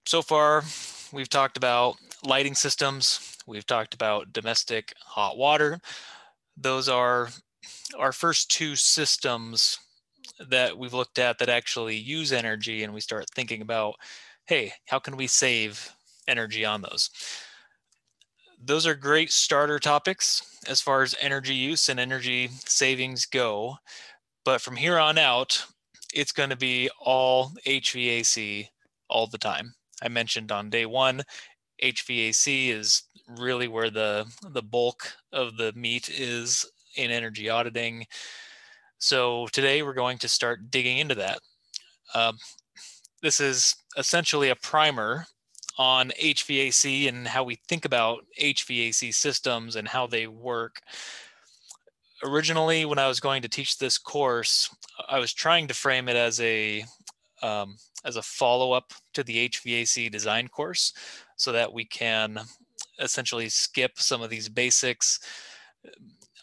So far, we've talked about lighting systems. We've talked about domestic hot water. Those are our first two systems that we've looked at that actually use energy, and we start thinking about, hey, how can we save energy on those? Those are great starter topics as far as energy use and energy savings go. But from here on out, it's going to be all HVAC all the time. I mentioned on day one, HVAC is really where the bulk of the meat is in energy auditing. So today we're going to start digging into that. This is essentially a primer on HVAC and how we think about HVAC systems and how they work. Originally, when I was going to teach this course, I was trying to frame it as a follow-up to the HVAC design course so that we can essentially skip some of these basics.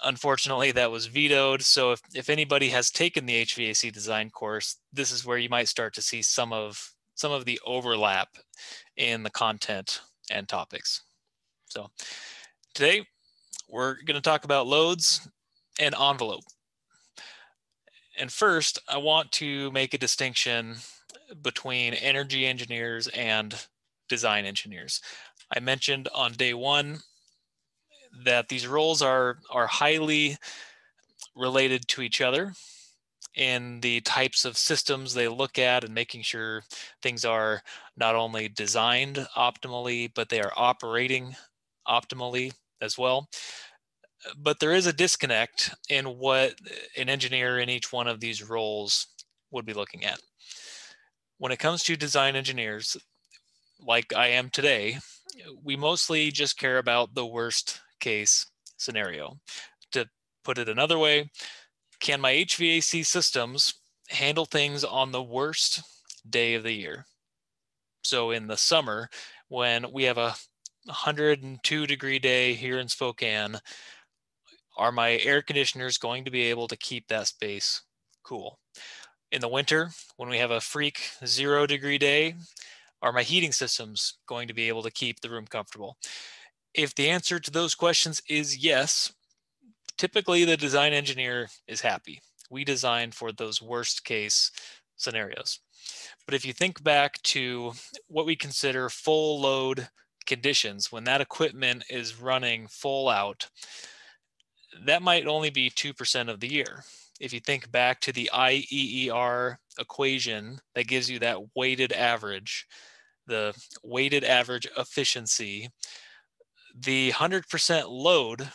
Unfortunately, that was vetoed. So if anybody has taken the HVAC design course, this is where you might start to see some of the overlap in the content and topics. So today we're going to talk about loads and envelope. And first, I want to make a distinction between energy engineers and design engineers. I mentioned on day one that these roles are highly related to each other in the types of systems they look at and making sure things are not only designed optimally, but they are operating optimally as well. But there is a disconnect in what an engineer in each one of these roles would be looking at. When it comes to design engineers, like I am today, we mostly just care about the worst case scenario. To put it another way, can my HVAC systems handle things on the worst day of the year? So in the summer, when we have a 102-degree day here in Spokane, are my air conditioners going to be able to keep that space cool? In the winter, when we have a freak 0-degree day, are my heating systems going to be able to keep the room comfortable? If the answer to those questions is yes, typically the design engineer is happy. We design for those worst case scenarios. But if you think back to what we consider full load conditions, when that equipment is running full out, that might only be 2% of the year. If you think back to the IEER equation that gives you that weighted average, the weighted average efficiency, the 100% load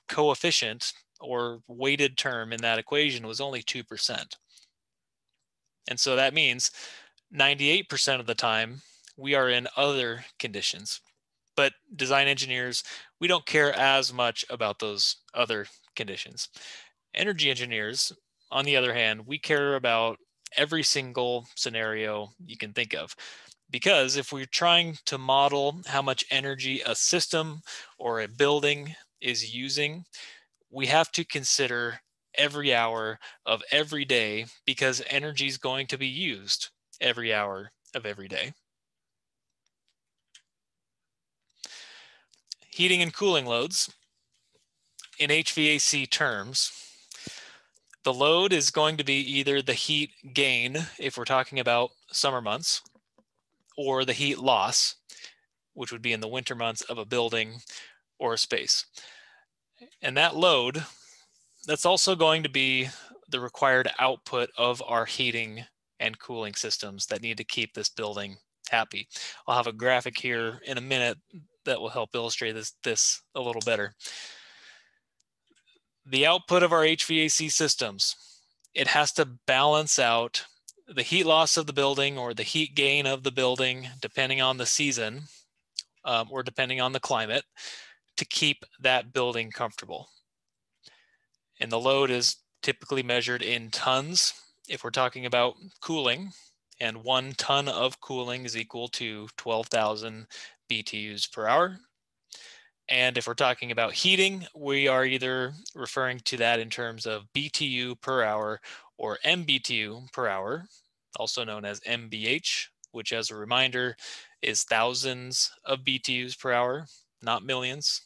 coefficient or weighted term in that equation was only 2%. And so that means 98% of the time we are in other conditions. But design engineers, we don't care as much about those other conditions. Energy engineers, on the other hand, we care about every single scenario you can think of. Because if we're trying to model how much energy a system or a building is using, we have to consider every hour of every day because energy is going to be used every hour of every day. Heating and cooling loads. In HVAC terms, the load is going to be either the heat gain, if we're talking about summer months, or the heat loss, which would be in the winter months of a building or a space. And that load, that's also going to be the required output of our heating and cooling systems that need to keep this building happy. I'll have a graphic here in a minute that will help illustrate this a little better. The output of our HVAC systems, it has to balance out the heat loss of the building or the heat gain of the building, depending on the season or depending on the climate, to keep that building comfortable. And the load is typically measured in tons if we're talking about cooling, and 1 ton of cooling is equal to 12,000 BTUs per hour. And if we're talking about heating, we are either referring to that in terms of BTU per hour or MBTU per hour, also known as MBH which, as a reminder, is thousands of BTUs per hour, not millions.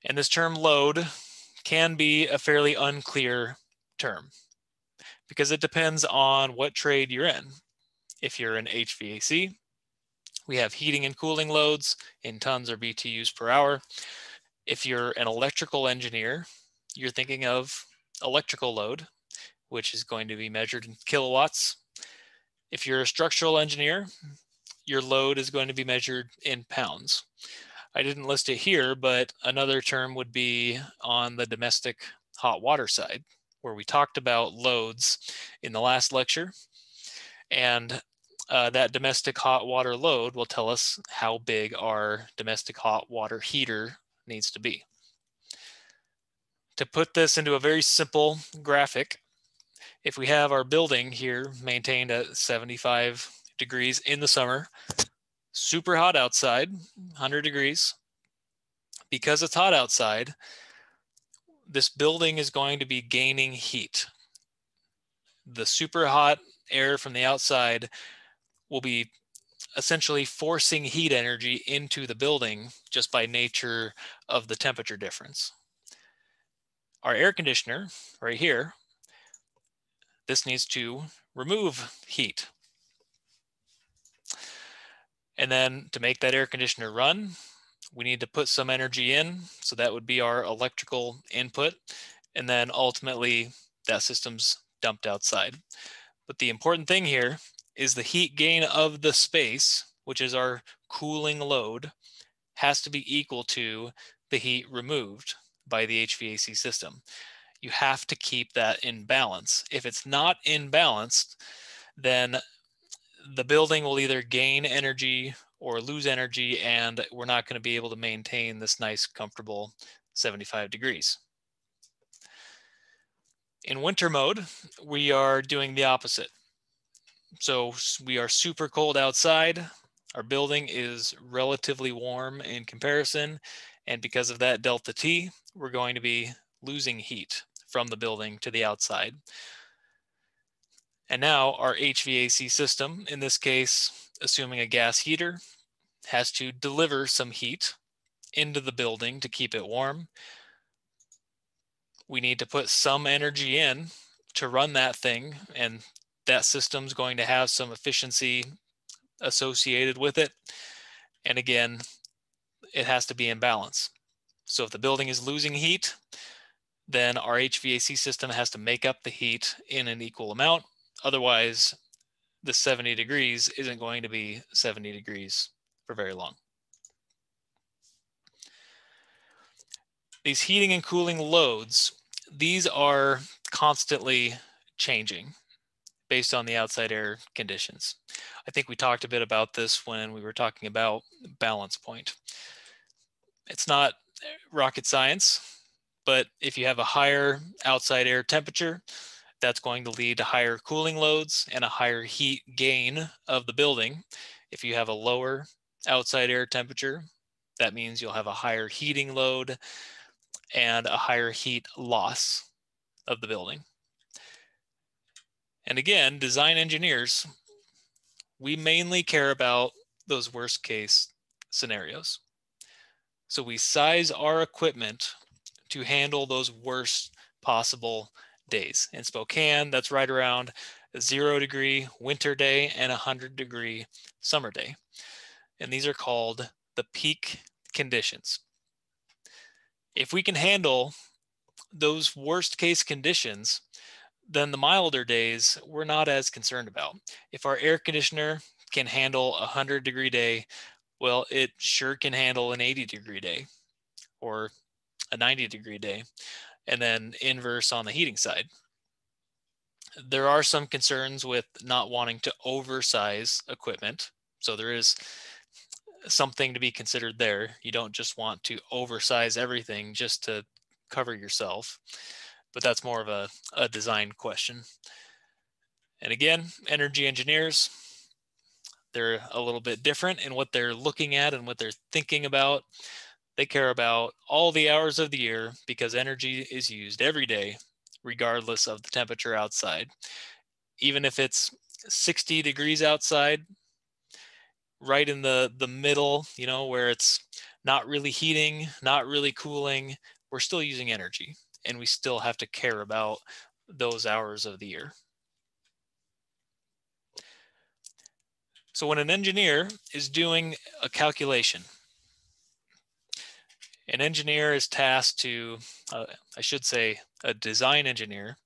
And this term load can be a fairly unclear term because it depends on what trade you're in. If you're in HVAC, we have heating and cooling loads in tons or BTUs per hour. If you're an electrical engineer, you're thinking of electrical load, which is going to be measured in kilowatts. If you're a structural engineer, your load is going to be measured in pounds. I didn't list it here, but another term would be on the domestic hot water side, where we talked about loads in the last lecture. And that domestic hot water load will tell us how big our domestic hot water heater needs to be. To put this into a very simple graphic, if we have our building here maintained at 75 degrees in the summer, super hot outside, 100 degrees, because it's hot outside, this building is going to be gaining heat. The super hot air from the outside will be essentially forcing heat energy into the building just by nature of the temperature difference. Our air conditioner right here, this needs to remove heat. And then to make that air conditioner run, we need to put some energy in. So that would be our electrical input. And then ultimately that system's dumped outside. But the important thing here is the heat gain of the space, which is our cooling load, has to be equal to the heat removed by the HVAC system. You have to keep that in balance. If it's not in balance, then the building will either gain energy or lose energy, and we're not going to be able to maintain this nice, comfortable 75 degrees. In winter mode, we are doing the opposite. So we are super cold outside. Our building is relatively warm in comparison. And because of that delta T, we're going to be losing heat from the building to the outside. And now our HVAC system, in this case, assuming a gas heater, has to deliver some heat into the building to keep it warm. We need to put some energy in to run that thing, and that system's going to have some efficiency associated with it. And again, it has to be in balance. So if the building is losing heat, then our HVAC system has to make up the heat in an equal amount. Otherwise, the 70 degrees isn't going to be 70 degrees for very long. These heating and cooling loads, these are constantly changing based on the outside air conditions. I think we talked a bit about this when we were talking about balance point. It's not rocket science, but if you have a higher outside air temperature, that's going to lead to higher cooling loads and a higher heat gain of the building. If you have a lower outside air temperature, that means you'll have a higher heating load and a higher heat loss of the building. And again, design engineers, we mainly care about those worst case scenarios. So we size our equipment to handle those worst possible days. In Spokane, that's right around a 0 degree winter day and a 100 degree summer day. And these are called the peak conditions. If we can handle those worst case conditions, then the milder days we're not as concerned about. If our air conditioner can handle a 100 degree day, well, it sure can handle an 80 degree day or a 90 degree day, and then inverse on the heating side. There are some concerns with not wanting to oversize equipment. So there is something to be considered there. You don't just want to oversize everything just to cover yourself, but that's more of a design question. And again, energy engineers, they're a little bit different in what they're looking at and what they're thinking about. They care about all the hours of the year because energy is used every day, regardless of the temperature outside. Even if it's 60 degrees outside, right in the middle, where it's not really heating, not really cooling, we're still using energy, and we still have to care about those hours of the year. So when an engineer is doing a calculation, an engineer is tasked to, I should say, a design engineer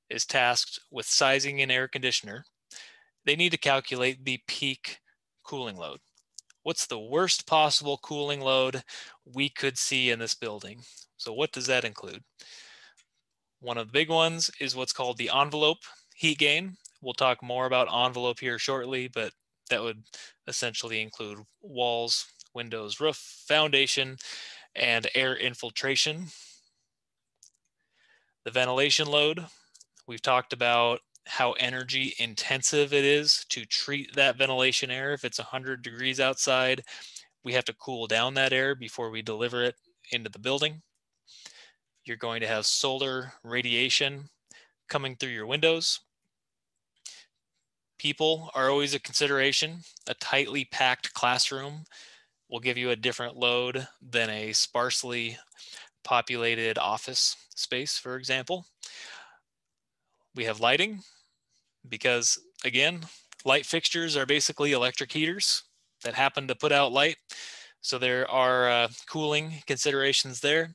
is tasked with sizing an air conditioner. They need to calculate the peak cooling load. What's the worst possible cooling load we could see in this building? So what does that include? One of the big ones is what's called the envelope heat gain. We'll talk more about envelope here shortly, but that would essentially include walls, windows, roof, foundation, and air infiltration. The ventilation load, we've talked about how energy intensive it is to treat that ventilation air. If it's 100 degrees outside, we have to cool down that air before we deliver it into the building. You're going to have solar radiation coming through your windows. People are always a consideration. A tightly packed classroom will give you a different load than a sparsely populated office space, for example. We have lighting because, again, light fixtures are basically electric heaters that happen to put out light. So there are cooling considerations there.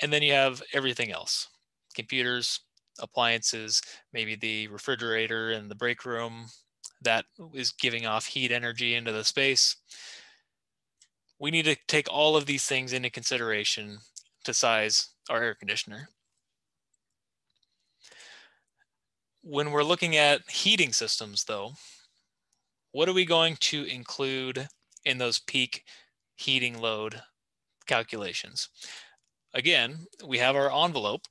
And then you have everything else: computers, appliances, maybe the refrigerator in the break room that is giving off heat energy into the space. We need to take all of these things into consideration to size our air conditioner. When we're looking at heating systems, though, what are we going to include in those peak heating load calculations? Again, we have our envelope,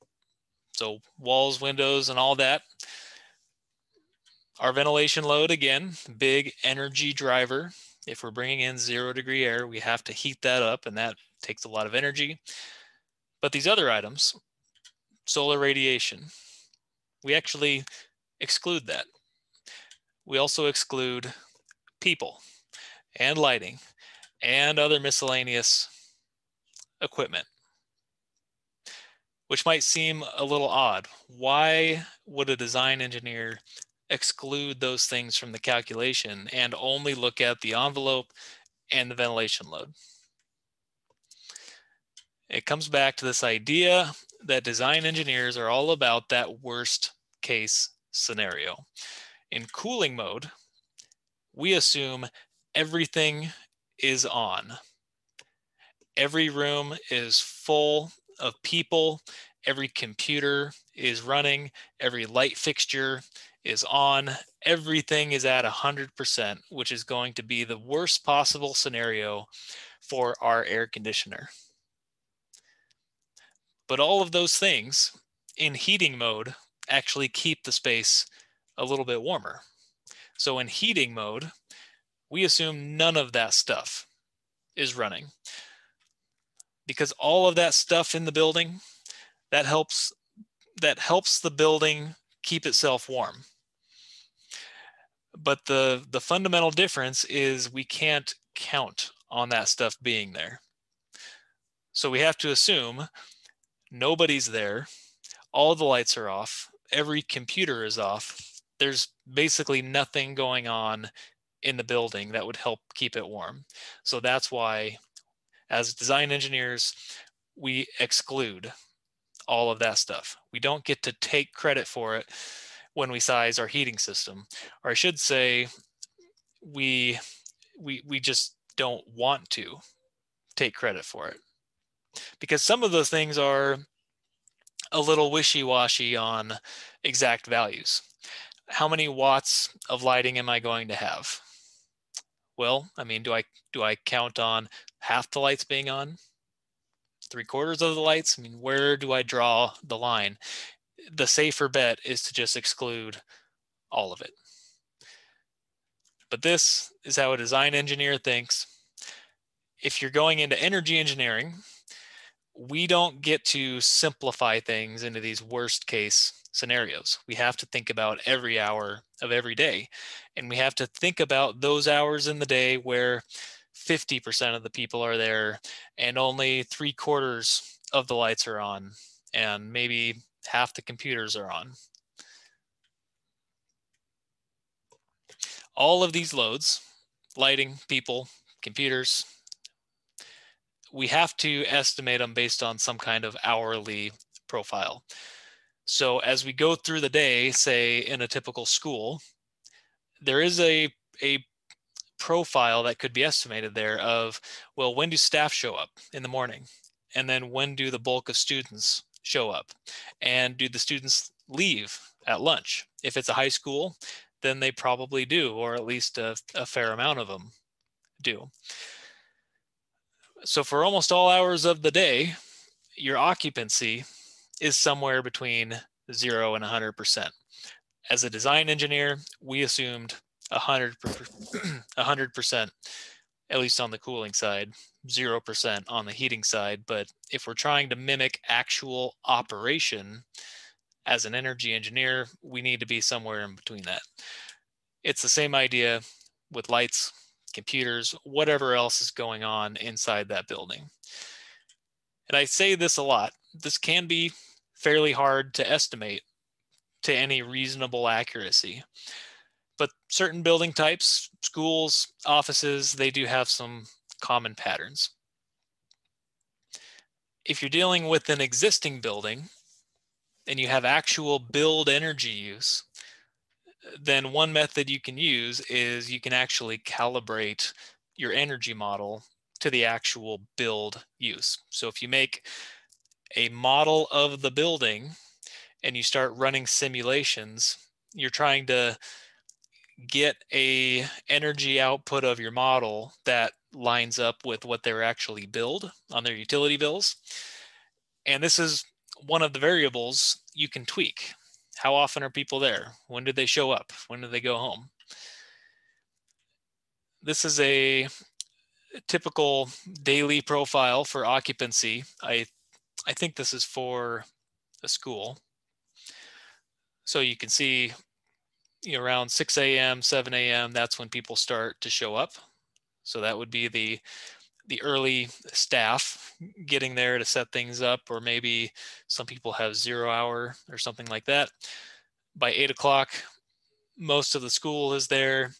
so walls, windows, and all that. Our ventilation load, again, big energy driver. If we're bringing in 0-degree air, we have to heat that up, and that takes a lot of energy. But these other items, solar radiation, we actually exclude that. We also exclude people and lighting and other miscellaneous equipment, which might seem a little odd. Why would a design engineer exclude those things from the calculation and only look at the envelope and the ventilation load? It comes back to this idea that design engineers are all about that worst case scenario. In cooling mode, we assume everything is on. Every room is full of people. Every computer is running. Every light fixture is on. Everything is at 100%, which is going to be the worst possible scenario for our air conditioner. But all of those things in heating mode actually keep the space a little bit warmer. So in heating mode, we assume none of that stuff is running, because all of that stuff in the building, that helps the building keep itself warm. But the fundamental difference is we can't count on that stuff being there. So we have to assume nobody's there, all the lights are off, every computer is off. There's basically nothing going on in the building that would help keep it warm. So that's why, as design engineers, we exclude all of that stuff. We don't get to take credit for it when we size our heating system. Or I should say, we just don't want to take credit for it, because some of those things are a little wishy-washy on exact values. How many watts of lighting am I going to have? Well, I mean, do I count on half the lights being on? 3/4 of the lights? I mean, where do I draw the line? The safer bet is to just exclude all of it. But this is how a design engineer thinks. If you're going into energy engineering, we don't get to simplify things into these worst case scenarios. We have to think about every hour of every day. And we have to think about those hours in the day where 50% of the people are there and only 3/4 of the lights are on, and maybe half the computers are on. All of these loads, lighting, people, computers, we have to estimate them based on some kind of hourly profile. So as we go through the day, say in a typical school, there is a profile that could be estimated there of, well, when do staff show up in the morning? And then when do the bulk of students show up? And do the students leave at lunch? If it's a high school, then they probably do, or at least a fair amount of them do. So for almost all hours of the day, your occupancy is somewhere between 0 and 100%. As a design engineer, we assumed 100%, at least on the cooling side, 0% on the heating side. But if we're trying to mimic actual operation as an energy engineer, we need to be somewhere in between that. It's the same idea with lights, computers, whatever else is going on inside that building. And I say this a lot. This can be fairly hard to estimate to any reasonable accuracy. But certain building types, schools, offices, they do have some common patterns. If you're dealing with an existing building and you have actual build energy use, then one method you can use is you can actually calibrate your energy model to the actual build use. So if you make a model of the building and you start running simulations, you're trying to get a energy output of your model that lines up with what they're actually billed on their utility bills. And this is one of the variables you can tweak. How often are people there? When did they show up? When did they go home? This is a typical daily profile for occupancy. I think this is for a school. So you can see, around 6 a.m., 7 a.m., that's when people start to show up. So that would be the early staff getting there to set things up, or maybe some people have 0 hour or something like that. By 8 o'clock, most of the school is there.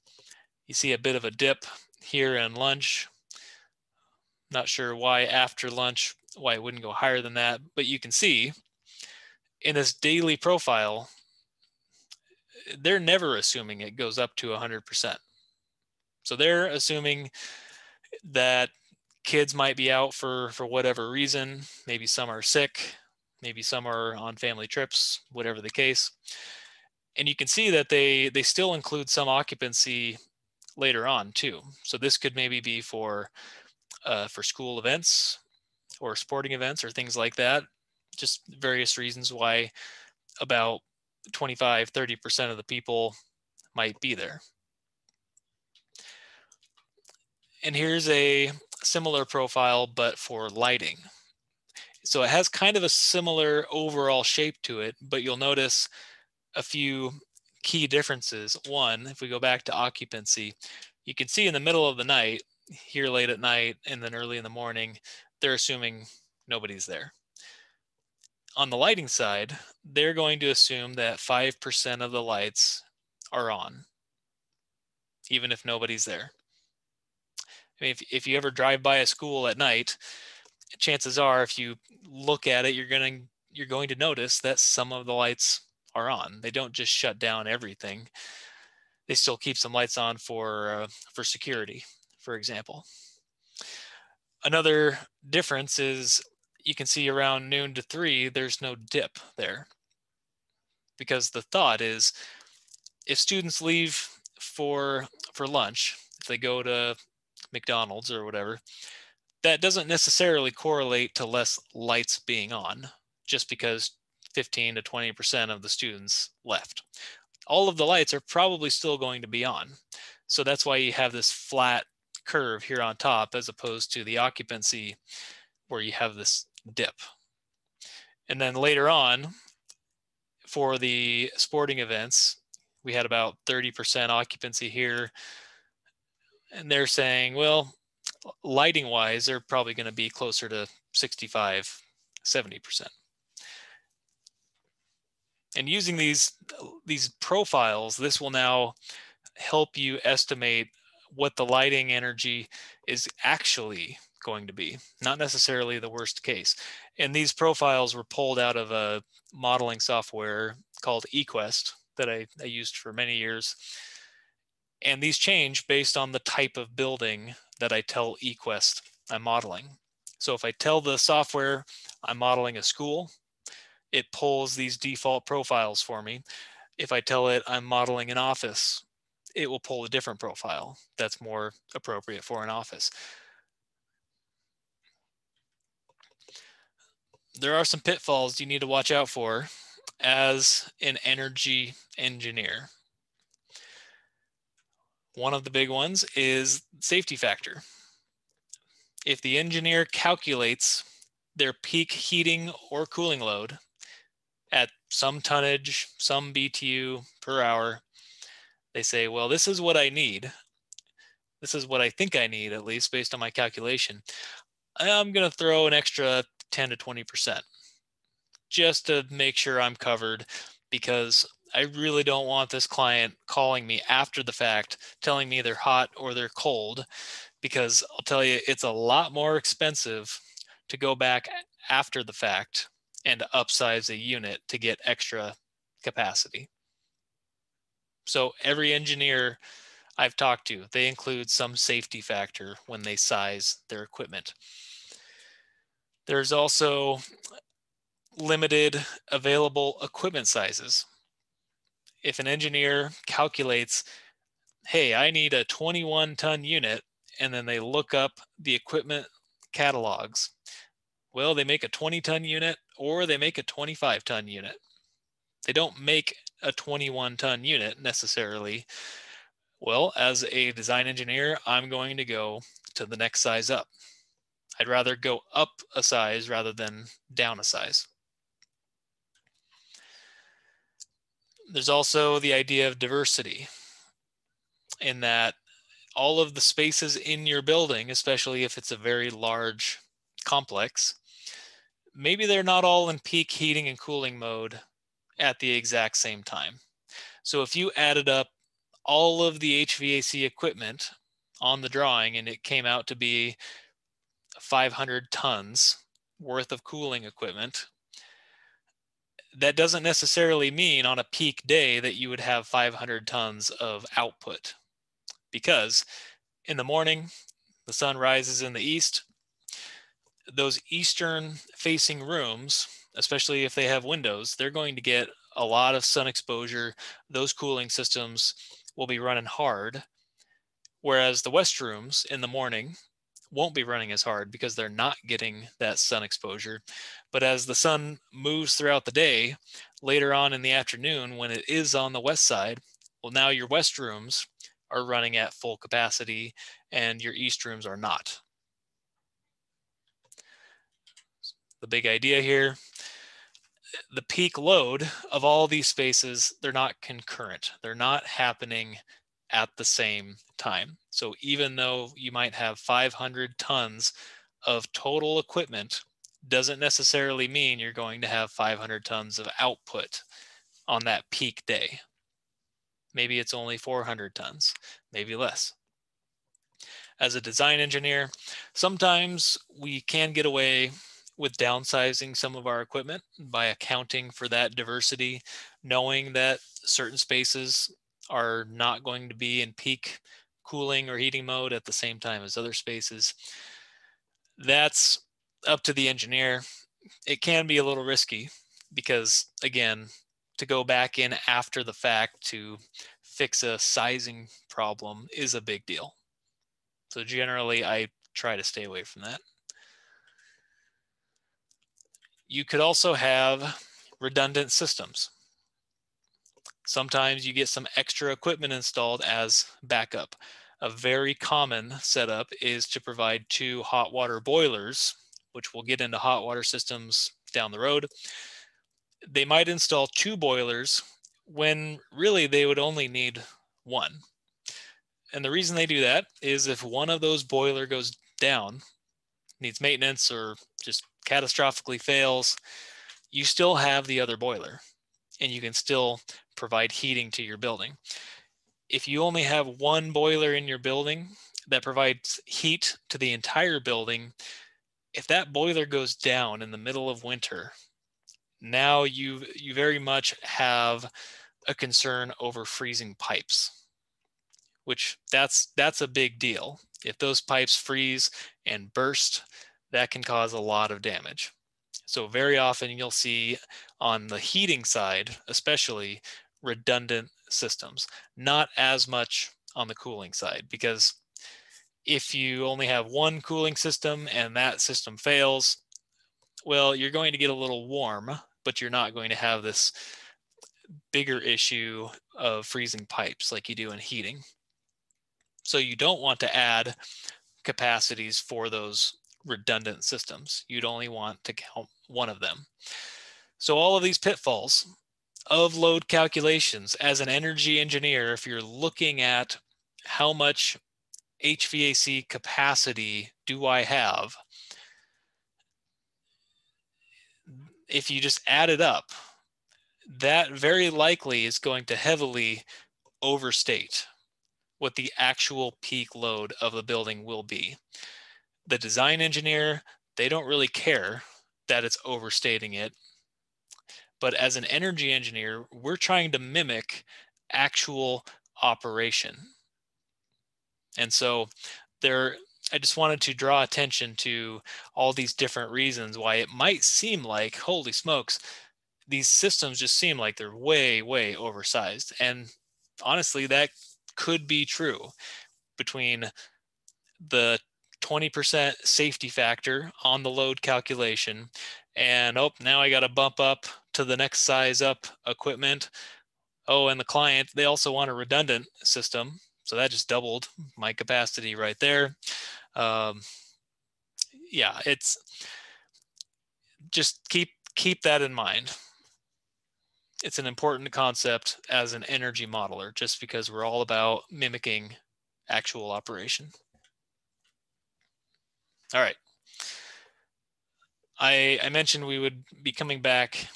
You see a bit of a dip here in lunch. Not sure why after lunch, why it wouldn't go higher than that, but you can see in this daily profile, they're never assuming it goes up to 100%. So they're assuming that kids might be out for whatever reason. Maybe some are sick, maybe some are on family trips, whatever the case. And you can see that they still include some occupancy later on too. So this could maybe be for school events or sporting events or things like that. Just various reasons why about 25-30% of the people might be there. And here's a similar profile, but for lighting. So it has kind of a similar overall shape to it, but you'll notice a few key differences. One, if we go back to occupancy, you can see in the middle of the night, here late at night and then early in the morning, they're assuming nobody's there. On the lighting side, they're going to assume that 5% of the lights are on, even if nobody's there. I mean, if you ever drive by a school at night, chances are if you look at it, you're going to notice that some of the lights are on. They don't just shut down everything. They still keep some lights on for security, for example. Another difference is you can see around noon to 3, there's no dip there. Because the thought is if students leave for lunch, if they go to McDonald's or whatever, that doesn't necessarily correlate to less lights being on just because 15 to 20% of the students left. All of the lights are probably still going to be on. So that's why you have this flat curve here on top as opposed to the occupancy where you have this dip. And then later on, For the sporting events, we had about 30% occupancy here. And they're saying, well, lighting wise, they're probably going to be closer to 65, 70%. And using these profiles, this will now help you estimate what the lighting energy is actually going to be, not necessarily the worst case. And these profiles were pulled out of a modeling software called eQuest that I used for many years. And these change based on the type of building that I tell eQuest I'm modeling. So if I tell the software I'm modeling a school, it pulls these default profiles for me. If I tell it I'm modeling an office, it will pull a different profile that's more appropriate for an office. There are some pitfalls you need to watch out for as an energy engineer. One of the big ones is safety factor. If the engineer calculates their peak heating or cooling load at some tonnage, some BTU per hour, they say, well, this is what I need. This is what I think I need, at least based on my calculation. I'm going to throw an extra 10 to 20% just to make sure I'm covered, because I really don't want this client calling me after the fact, telling me they're hot or they're cold, because I'll tell you, it's a lot more expensive to go back after the fact and upsize a unit to get extra capacity. So every engineer I've talked to, they include some safety factor when they size their equipment. There's also limited available equipment sizes. If an engineer calculates, hey, I need a 21-ton unit, and then they look up the equipment catalogs, well, they make a 20-ton unit or they make a 25-ton unit. They don't make a 21-ton unit necessarily. Well, as a design engineer, I'm going to go to the next size up. I'd rather go up a size rather than down a size. There's also the idea of diversity, in that all of the spaces in your building, especially if it's a very large complex, maybe they're not all in peak heating and cooling mode at the exact same time. So if you added up all of the HVAC equipment on the drawing and it came out to be 500 tons worth of cooling equipment, that doesn't necessarily mean on a peak day that you would have 500 tons of output, because in the morning, the sun rises in the east. Those eastern facing rooms, especially if they have windows, they're going to get a lot of sun exposure. Those cooling systems will be running hard, whereas the west rooms in the morning won't be running as hard because they're not getting that sun exposure. But as the sun moves throughout the day, later on in the afternoon, when it is on the west side, well, now your west rooms are running at full capacity and your east rooms are not. The big idea here, the peak load of all these spaces, they're not concurrent. They're not happening at the same time. So even though you might have 500 tons of total equipment, doesn't necessarily mean you're going to have 500 tons of output on that peak day. Maybe it's only 400 tons, maybe less. As a design engineer, sometimes we can get away with downsizing some of our equipment by accounting for that diversity, knowing that certain spaces are not going to be in peak cooling or heating mode at the same time as other spaces. That's up to the engineer. It can be a little risky because, again, to go back in after the fact to fix a sizing problem is a big deal. So generally, I try to stay away from that. You could also have redundant systems. Sometimes you get some extra equipment installed as backup. A very common setup is to provide 2 hot water boilers, which we'll get into hot water systems down the road. they might install 2 boilers when really they would only need 1. And the reason they do that is if one of those boiler goes down, needs maintenance, or just catastrophically fails, you still have the other boiler and you can still provide heating to your building. If you only have one boiler in your building that provides heat to the entire building, if that boiler goes down in the middle of winter, now you very much have a concern over freezing pipes, which that's a big deal. If those pipes freeze and burst, that can cause a lot of damage. So very often you'll see on the heating side, especially, redundant systems, not as much on the cooling side, because if you only have one cooling system and that system fails, well, you're going to get a little warm, but you're not going to have this bigger issue of freezing pipes like you do in heating. So you don't want to add capacities for those redundant systems. You'd only want to count one of them. So all of these pitfalls of load calculations, as an energy engineer, if you're looking at how much HVAC capacity do I have, if you just add it up, that very likely is going to heavily overstate what the actual peak load of the building will be. The design engineer, they don't really care that it's overstating it. But as an energy engineer, we're trying to mimic actual operation. And so I just wanted to draw attention to all these different reasons why it might seem like, holy smokes, these systems just seem like they're way, way oversized. And honestly, that could be true. Between the 20% safety factor on the load calculation and, oh, now I got to bump up to the next size up equipment. Oh, and the client, they also want a redundant system. So that just doubled my capacity right there. Yeah, it's just keep that in mind. It's an important concept as an energy modeler, just because we're all about mimicking actual operation. All right. I mentioned we would be coming back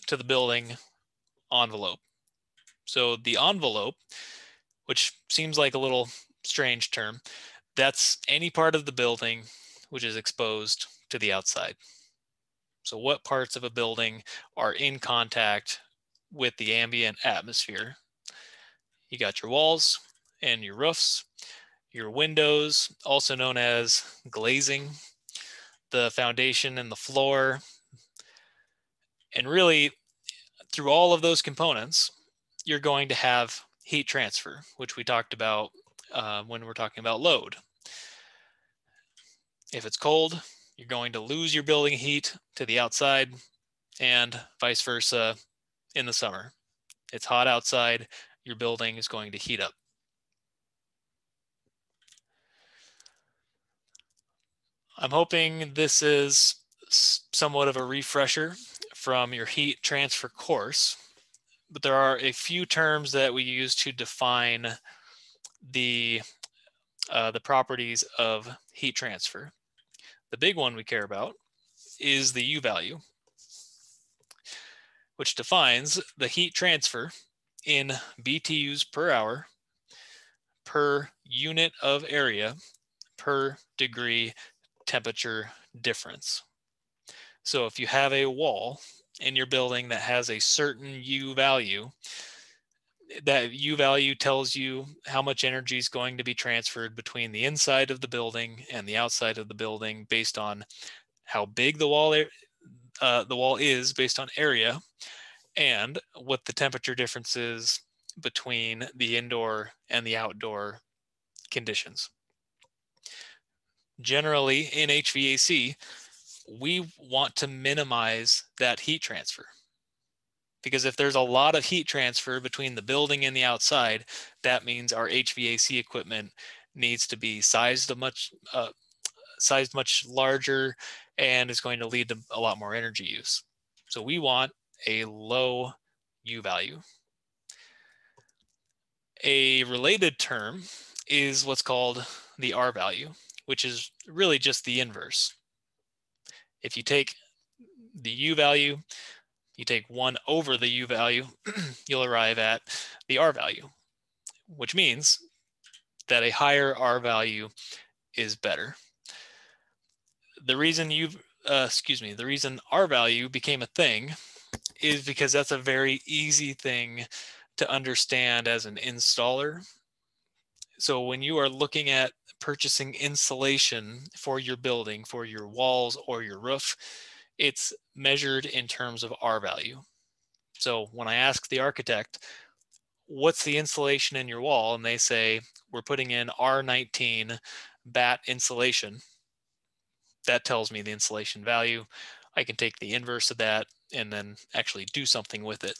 to the building envelope. So the envelope, which seems like a little strange term, that's any part of the building which is exposed to the outside. So what parts of a building are in contact with the ambient atmosphere? You got your walls and your roofs, your windows, also known as glazing, the foundation and the floor. And really, through all of those components, you're going to have heat transfer, which we talked about when we're talking about load. If it's cold, you're going to lose your building heat to the outside, and vice versa in the summer. It's hot outside, your building is going to heat up. I'm hoping this is somewhat of a refresher from your heat transfer course, but there are a few terms that we use to define the properties of heat transfer. The big one we care about is the U value, which defines the heat transfer in BTUs per hour per unit of area per degree temperature difference. So if you have a wall in your building that has a certain U value, that U value tells you how much energy is going to be transferred between the inside of the building and the outside of the building based on how big the wall is based on area, and what the temperature difference is between the indoor and the outdoor conditions. Generally, in HVAC, we want to minimize that heat transfer, because if there's a lot of heat transfer between the building and the outside, that means our HVAC equipment needs to be sized much larger, and is going to lead to a lot more energy use. So we want a low U value. A related term is what's called the R value, which is really just the inverse. If you take the U value, you take 1 over the U value, you'll arrive at the R value, which means that a higher R value is better. The reason the reason R value became a thing is because that's a very easy thing to understand as an installer. So when you are looking at purchasing insulation for your building, for your walls or your roof, it's measured in terms of R value. So when I ask the architect, what's the insulation in your wall? And they say, we're putting in R19 batt insulation. That tells me the insulation value. I can take the inverse of that and then actually do something with it.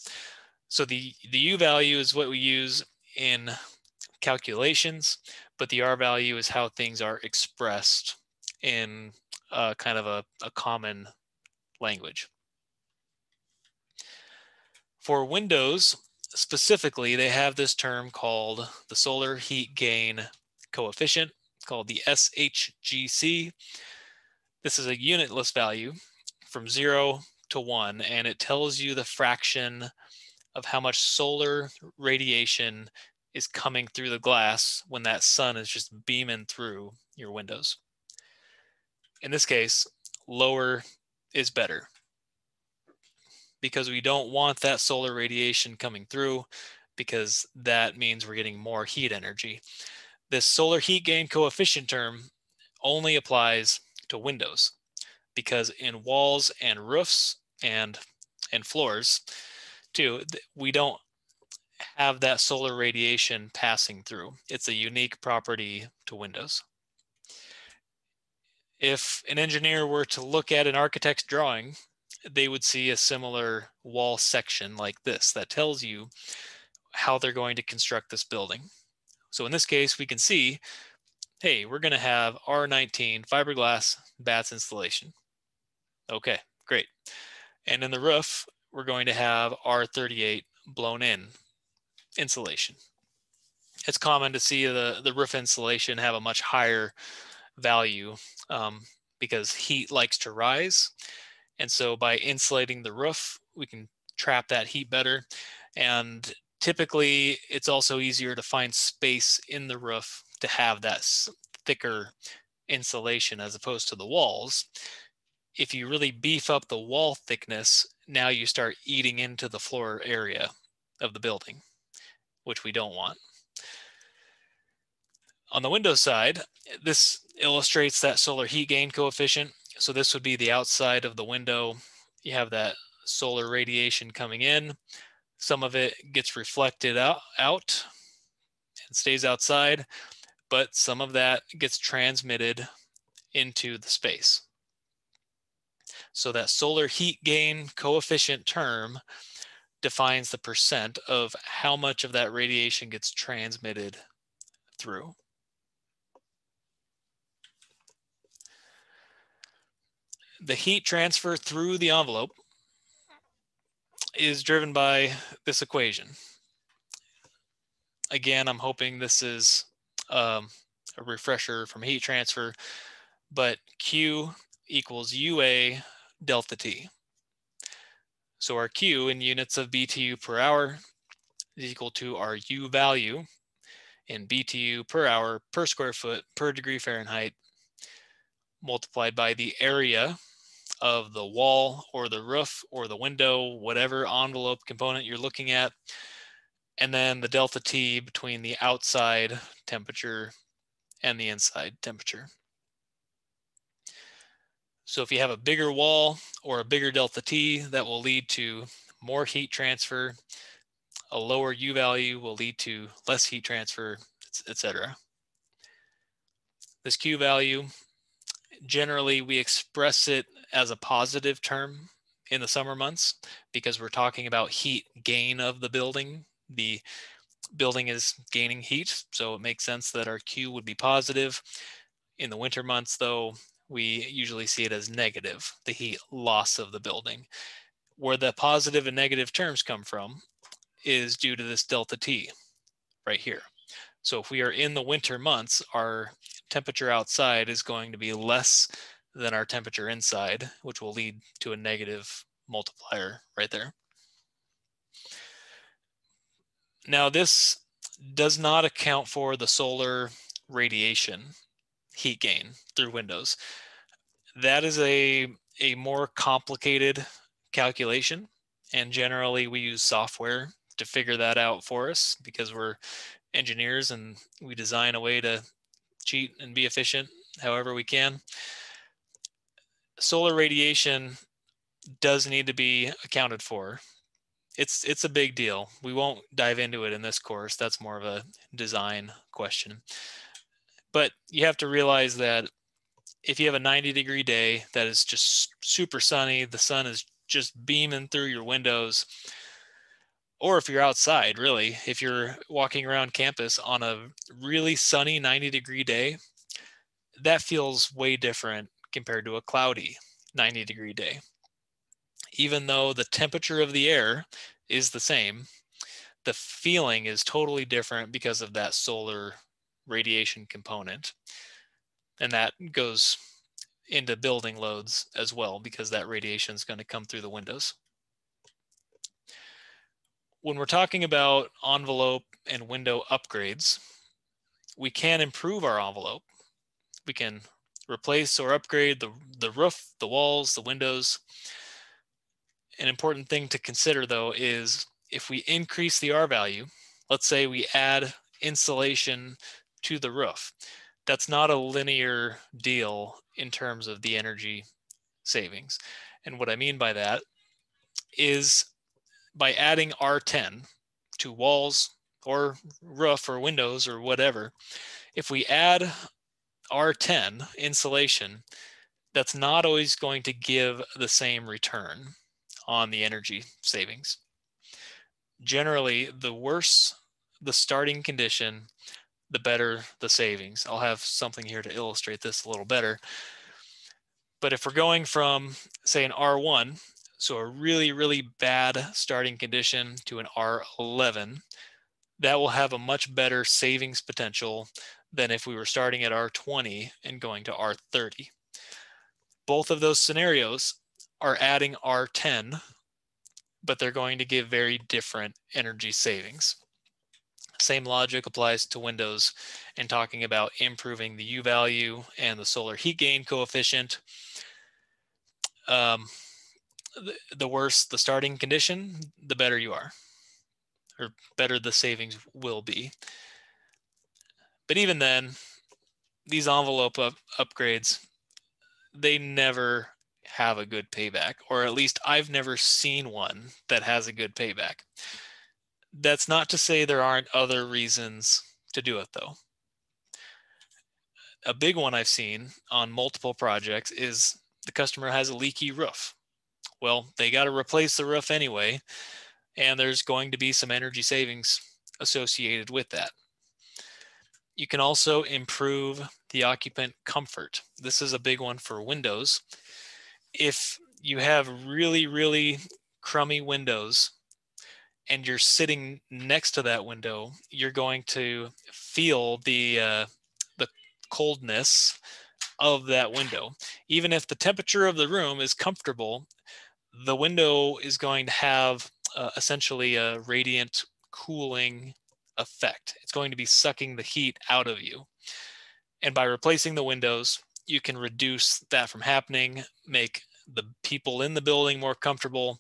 So the U value is what we use in calculations, but the R value is how things are expressed in kind of a common language. For Windows specifically, they have this term called the solar heat gain coefficient, called the SHGC. This is a unitless value from 0 to 1, and it tells you the fraction of how much solar radiation is coming through the glass when that sun is just beaming through your windows. In this case, lower is better because we don't want that solar radiation coming through, because that means we're getting more heat energy. This solar heat gain coefficient term only applies to windows, because in walls and roofs and floors too, we don't have that solar radiation passing through. It's a unique property to windows. If an engineer were to look at an architect's drawing, they would see a similar wall section like this that tells you how they're going to construct this building. So in this case, we can see, hey, we're going to have R19 fiberglass batts installation. Okay, great. And in the roof, we're going to have R38 blown in insulation. It's common to see the roof insulation have a much higher value because heat likes to rise. And so by insulating the roof, we can trap that heat better. And typically, it's also easier to find space in the roof to have that thicker insulation as opposed to the walls. If you really beef up the wall thickness, now you start eating into the floor area of the building, which we don't want. On the Windows side, this illustrates that solar heat gain coefficient. So this would be the outside of the window. You have that solar radiation coming in. Some of it gets reflected out and stays outside, but some of that gets transmitted into the space. So that solar heat gain coefficient term defines the percent of how much of that radiation gets transmitted through. The heat transfer through the envelope is driven by this equation. Again, I'm hoping this is a refresher from heat transfer, but Q equals UA delta T. So our Q in units of BTU per hour is equal to our U value in BTU per hour per square foot per degree Fahrenheit multiplied by the area of the wall or the roof or the window, whatever envelope component you're looking at, and then the delta T between the outside temperature and the inside temperature. So if you have a bigger wall or a bigger delta T, that will lead to more heat transfer. A lower U value will lead to less heat transfer, etc. This Q value, generally we express it as a positive term in the summer months because we're talking about heat gain of the building. The building is gaining heat, so it makes sense that our Q would be positive. In the winter months, though, we usually see it as negative, the heat loss of the building. Where the positive and negative terms come from is due to this delta T right here. So if we are in the winter months, our temperature outside is going to be less than our temperature inside, which will lead to a negative multiplier right there. Now, this does not account for the solar radiation heat gain through windows. That is a more complicated calculation, and generally we use software to figure that out for us because we're engineers and we design a way to cheat and be efficient however we can. Solar radiation does need to be accounted for. It's a big deal. We won't dive into it in this course. That's more of a design question. But you have to realize that if you have a 90-degree day that is just super sunny, the sun is just beaming through your windows, or if you're outside, really, if you're walking around campus on a really sunny 90-degree day, that feels way different compared to a cloudy 90-degree day. Even though the temperature of the air is the same, the feeling is totally different because of that solar radiation component. And that goes into building loads as well because that radiation is going to come through the windows. When we're talking about envelope and window upgrades, we can improve our envelope. We can replace or upgrade the roof, the walls, the windows. An important thing to consider, though, is if we increase the R value, let's say we add insulation to the roof, that's not a linear deal in terms of the energy savings. And what I mean by that is by adding R10 to walls or roof or windows or whatever, if we add R10 insulation, that's not always going to give the same return on the energy savings. Generally, the worse the starting condition, the better the savings. I'll have something here to illustrate this a little better. But if we're going from, say, an R1, so a really, really bad starting condition, to an R11, that will have a much better savings potential than if we were starting at R20 and going to R30. Both of those scenarios are adding R10, but they're going to give very different energy savings. Same logic applies to windows and talking about improving the U value and the solar heat gain coefficient. The worse the starting condition, the better you are, or better the savings will be. But even then, these envelope upgrades, they never have a good payback, or at least I've never seen one that has a good payback. That's not to say there aren't other reasons to do it, though. A big one I've seen on multiple projects is the customer has a leaky roof. Well, they got to replace the roof anyway, and there's going to be some energy savings associated with that. You can also improve the occupant comfort. This is a big one for windows. If you have really, really crummy windows and you're sitting next to that window, you're going to feel the coldness of that window. Even if the temperature of the room is comfortable, the window is going to have essentially a radiant cooling effect. It's going to be sucking the heat out of you. And by replacing the windows, you can reduce that from happening, make the people in the building more comfortable.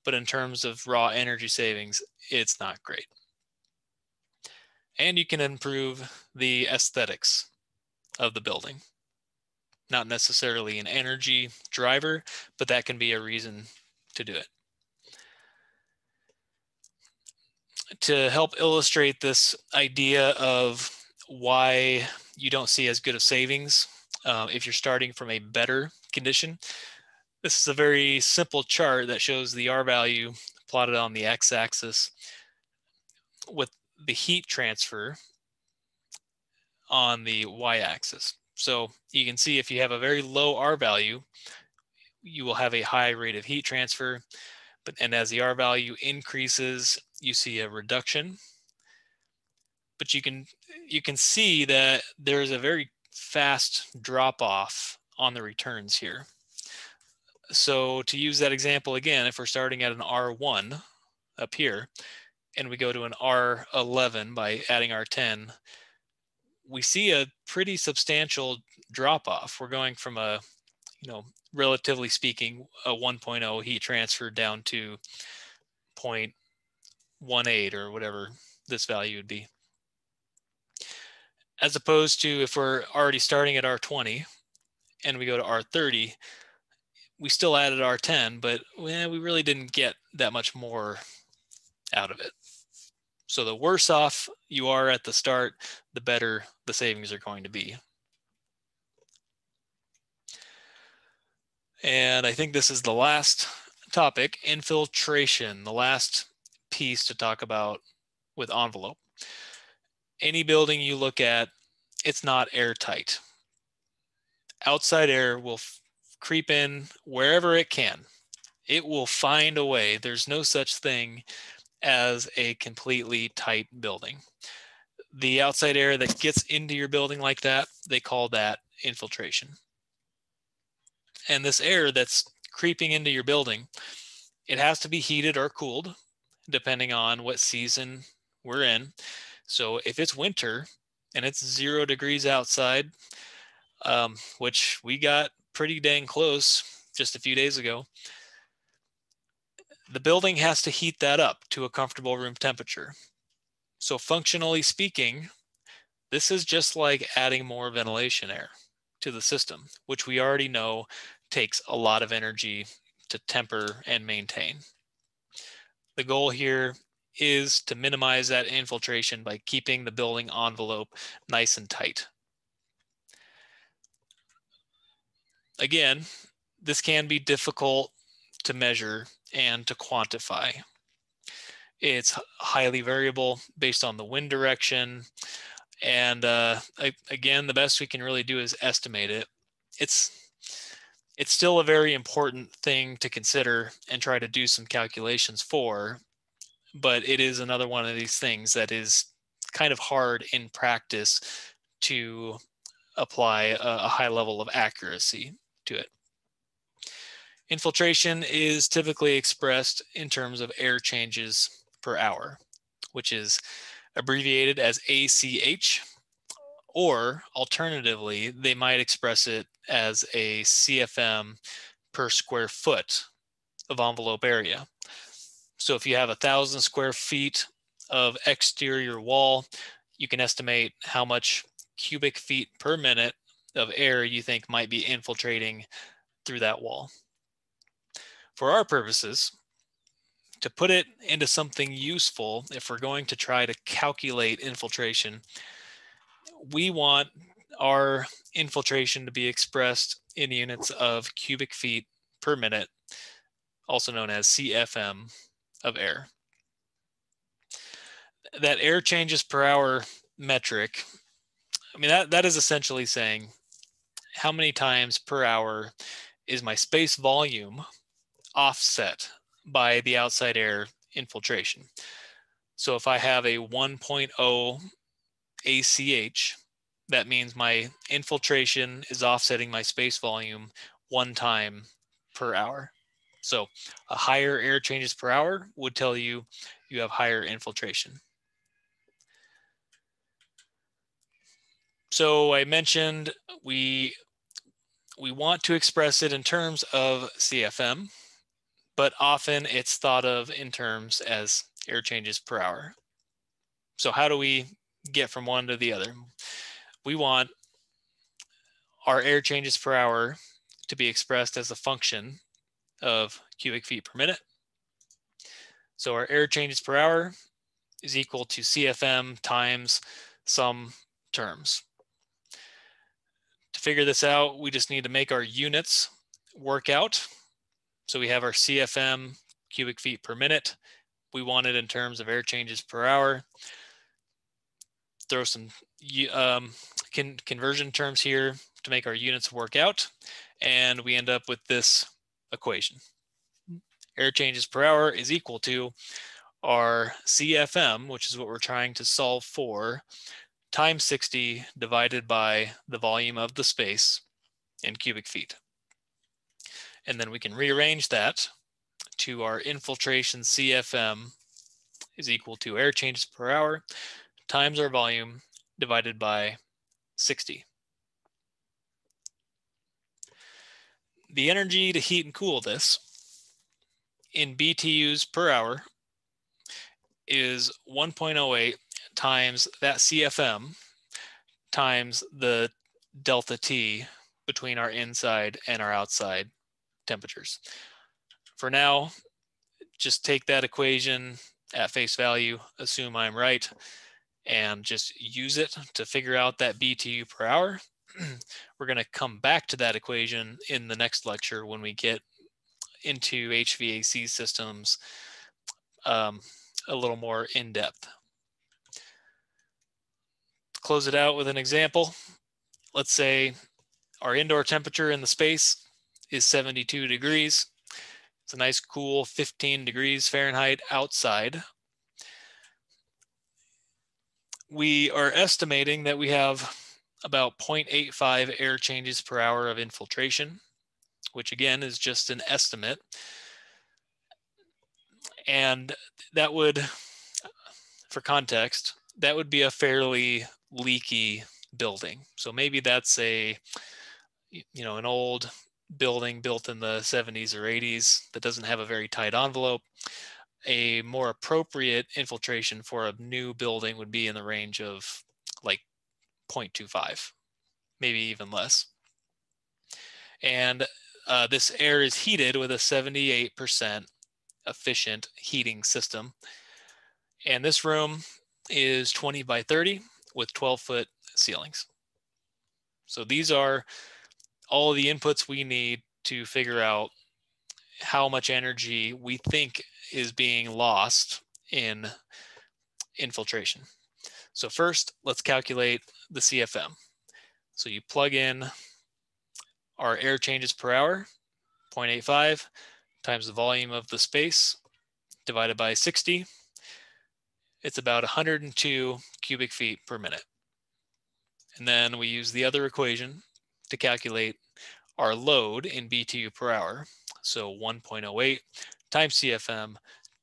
But in terms of raw energy savings, it's not great. And you can improve the aesthetics of the building. Not necessarily an energy driver, but that can be a reason to do it. To help illustrate this idea of why you don't see as good of savings if you're starting from a better condition, this is a very simple chart that shows the R value plotted on the x-axis with the heat transfer on the y-axis. So you can see if you have a very low R value, you will have a high rate of heat transfer. And as the R value increases, you see a reduction. But you can see that there's a very fast drop off on the returns here. So to use that example again, if we're starting at an R1 up here and we go to an R11 by adding R10, we see a pretty substantial drop off. We're going from a, relatively speaking, a 1.0 heat transfer down to 0.18 or whatever this value would be. As opposed to if we're already starting at R20 and we go to R30, we still added R10, but we really didn't get that much more out of it. So the worse off you are at the start, the better the savings are going to be. And I think this is the last topic, infiltration, the last piece to talk about with envelope. Any building you look at, it's not airtight. Outside air will creep in wherever it can. It will find a way. There's no such thing as a completely tight building. The outside air that gets into your building like that, they call that infiltration. And this air that's creeping into your building, it has to be heated or cooled, depending on what season we're in. So if it's winter and it's 0 degrees outside, which we got pretty dang close just a few days ago, the building has to heat that up to a comfortable room temperature. So functionally speaking, this is just like adding more ventilation air to the system, which we already know takes a lot of energy to temper and maintain. The goal here is to minimize that infiltration by keeping the building envelope nice and tight. Again, this can be difficult to measure and to quantify. It's highly variable based on the wind direction. And again, the best we can really do is estimate it. It's still a very important thing to consider and try to do some calculations for, but it is another one of these things that is kind of hard in practice to apply a high level of accuracy to it. Infiltration is typically expressed in terms of air changes per hour, which is abbreviated as ACH, or alternatively, they might express it as a CFM per square foot of envelope area. So if you have 1,000 square feet of exterior wall, you can estimate how much cubic feet per minute of air you think might be infiltrating through that wall. For our purposes, to put it into something useful, if we're going to try to calculate infiltration, we want our infiltration to be expressed in units of cubic feet per minute, also known as CFM of air. That air changes per hour metric, I mean, that is essentially saying how many times per hour is my space volume offset by the outside air infiltration. So if I have a 1.0 ACH, that means my infiltration is offsetting my space volume 1 time per hour. So a higher air changes per hour would tell you you have higher infiltration. So I mentioned we want to express it in terms of CFM, but often it's thought of in terms as air changes per hour. So how do we get from one to the other? We want our air changes per hour to be expressed as a function of cubic feet per minute. So our air changes per hour is equal to CFM times some terms. To figure this out, we just need to make our units work out. So we have our CFM cubic feet per minute. We want it in terms of air changes per hour. Throw some conversion terms here to make our units work out, and we end up with this equation. air changes per hour is equal to our CFM, which is what we're trying to solve for, times 60 divided by the volume of the space in cubic feet. And then we can rearrange that to our infiltration CFM is equal to air changes per hour times our volume divided by 60. The energy to heat and cool this in BTUs per hour is 1.08 times that CFM times the delta T between our inside and our outside temperatures. For now, just take that equation at face value, assume I'm right, and just use it to figure out that BTU per hour. We're going to come back to that equation in the next lecture when we get into HVAC systems a little more in depth. To close it out with an example, let's say our indoor temperature in the space is 72 degrees. It's a nice cool 15 degrees Fahrenheit outside. We are estimating that we have about 0.85 air changes per hour of infiltration, which again is just an estimate. And that would, for context, that would be a fairly leaky building. So maybe that's an old building built in the 70s or 80s that doesn't have a very tight envelope. A more appropriate infiltration for a new building would be in the range of like 0.25, maybe even less. And this air is heated with a 78% efficient heating system. And this room is 20 by 30 with 12-foot ceilings. So these are all the inputs we need to figure out how much energy we think is being lost in infiltration. So first, let's calculate the CFM. So you plug in our air changes per hour, 0.85 times the volume of the space divided by 60. It's about 102 cubic feet per minute. And then we use the other equation to calculate our load in BTU per hour. So 1.08 times CFM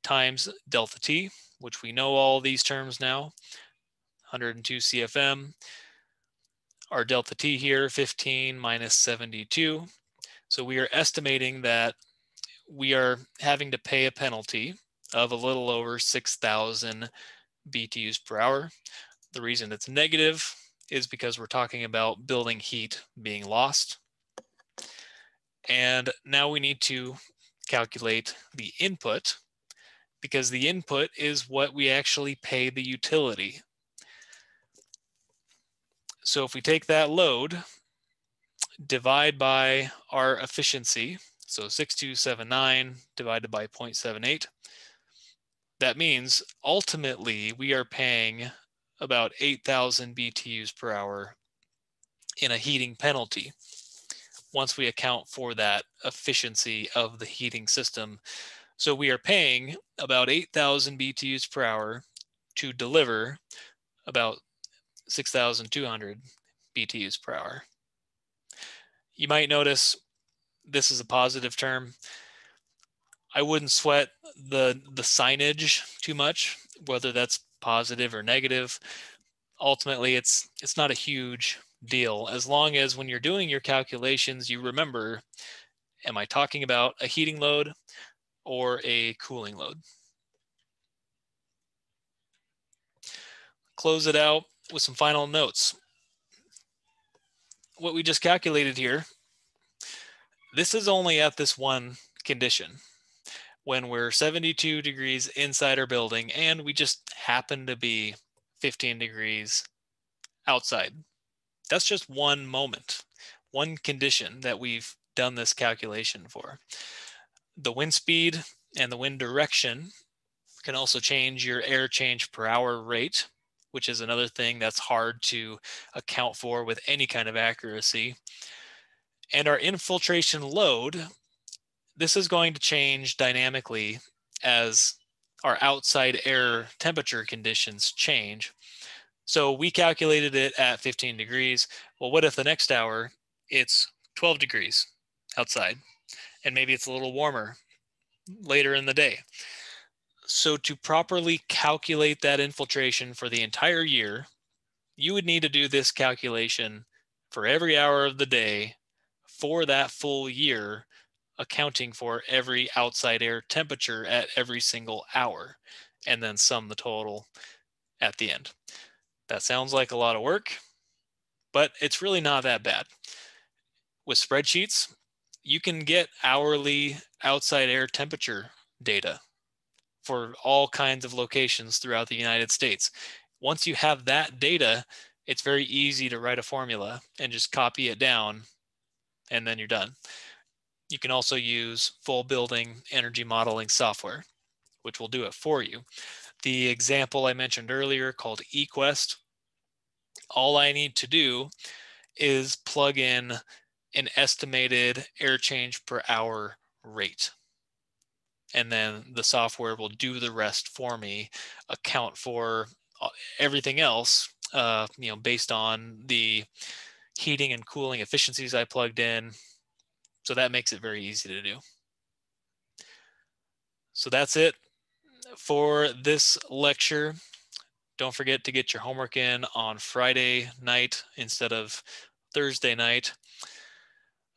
times delta T, which we know all these terms now, 102 CFM. Our delta T here, 15 minus 72. So we are estimating that we are having to pay a penalty of a little over 6,000 BTUs per hour. The reason it's negative is because we're talking about building heat being lost. And now we need to calculate the input, because the input is what we actually pay the utility. So if we take that load, divide by our efficiency, so 6279 divided by 0.78, that means ultimately we are paying about 8,000 BTUs per hour in a heating penalty once we account for that efficiency of the heating system. So we are paying about 8,000 BTUs per hour to deliver about 6,200 BTUs per hour. You might notice this is a positive term. I wouldn't sweat the signage too much, whether that's positive or negative. Ultimately, it's not a huge deal, as long as when you're doing your calculations, you remember, am I talking about a heating load or a cooling load? Close it out with some final notes. What we just calculated here, this is only at this one condition, when we're 72 degrees inside our building and we just happen to be 15 degrees outside. That's just one moment, one condition that we've done this calculation for. The wind speed and the wind direction can also change your air change per hour rate, which is another thing that's hard to account for with any kind of accuracy. And our infiltration load This is going to change dynamically as our outside air temperature conditions change. So we calculated it at 15 degrees. Well, what if the next hour it's 12 degrees outside and maybe it's a little warmer later in the day? So to properly calculate that infiltration for the entire year, you would need to do this calculation for every hour of the day for that full year, accounting for every outside air temperature at every single hour, and then sum the total at the end. That sounds like a lot of work, but it's really not that bad. With spreadsheets, you can get hourly outside air temperature data for all kinds of locations throughout the United States. Once you have that data, it's very easy to write a formula and just copy it down, and then you're done. You can also use full building energy modeling software, which will do it for you. The example I mentioned earlier called eQuest, all I need to do is plug in an estimated air change per hour rate. And then the software will do the rest for me, account for everything else, based on the heating and cooling efficiencies I plugged in. So that makes it very easy to do. So that's it for this lecture. Don't forget to get your homework in on Friday night instead of Thursday night.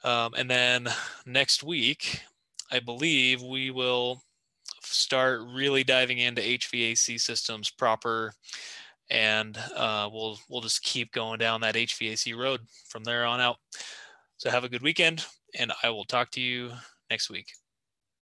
And then next week, I believe we will start really diving into HVAC systems proper, and we'll just keep going down that HVAC road from there on out. So have a good weekend, and I will talk to you next week.